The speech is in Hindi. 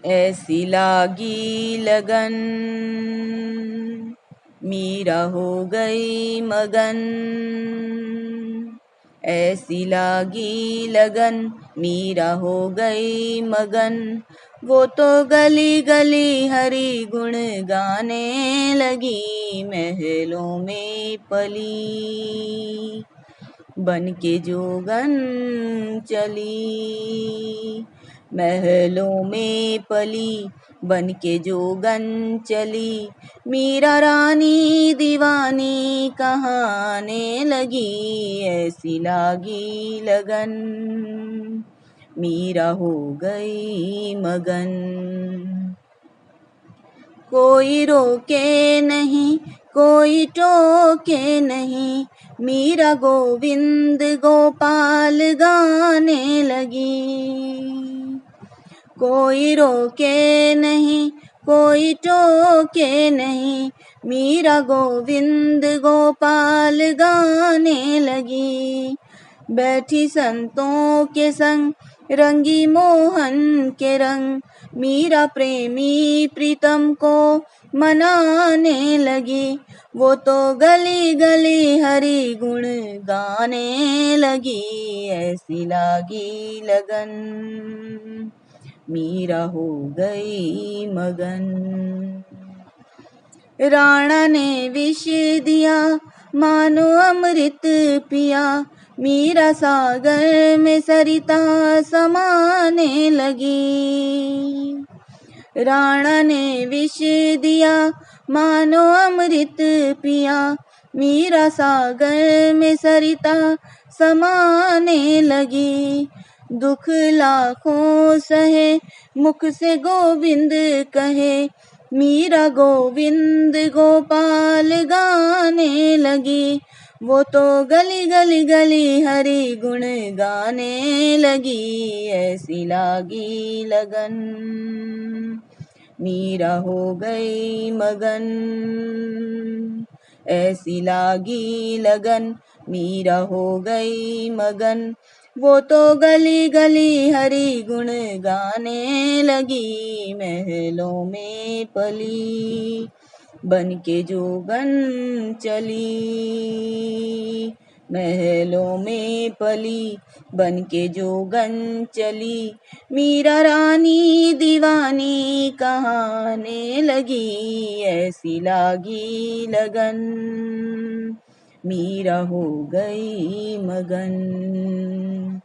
ऐसी लागी लगन मीरा हो गई मगन। ऐसी लागी लगन मीरा हो गई मगन। वो तो गली गली हरि गुण गाने लगी, महलों में पली बन के जोगन चली। महलों में पली बन के जोगन चली, मीरा रानी दीवानी कहाने लगी। ऐसी लागी लगन मीरा हो गई मगन। कोई रोके नहीं कोई टोके नहीं, मीरा गोविंद गोपाल गाने लगी। कोई रोके नहीं कोई टोके नहीं, मीरा गोविंद गोपाल गाने लगी। बैठी संतों के संग रंगी मोहन के रंग, मीरा प्रेमी प्रीतम को मनाने लगी। वो तो गली गली हरि गुण गाने लगी। ऐसी लागी लगन मीरा हो गई मगन। राणा ने विष दिया मानो अमृत पिया, मीरा सागर में सरिता समाने लगी। राणा ने विष दिया मानो अमृत पिया, मीरा सागर में सरिता समाने लगी। दुख लाखों सहे मुख से गोविंद कहे, मीरा गोविंद गोपाल गाने लगी। वो तो गली गली गली हरि गुण गाने लगी। ऐसी लागी लगन मीरा हो गई मगन। ऐसी लागी लगन मीरा हो गई मगन। वो तो गली गली हरि गुण गाने लगी, महलों में पली बन के जोगन चली। महलों में पली बन के जोगन चली, मीरा रानी दीवानी कहाने लगी। ऐसी लागी लगन मीरा हो गई मगन।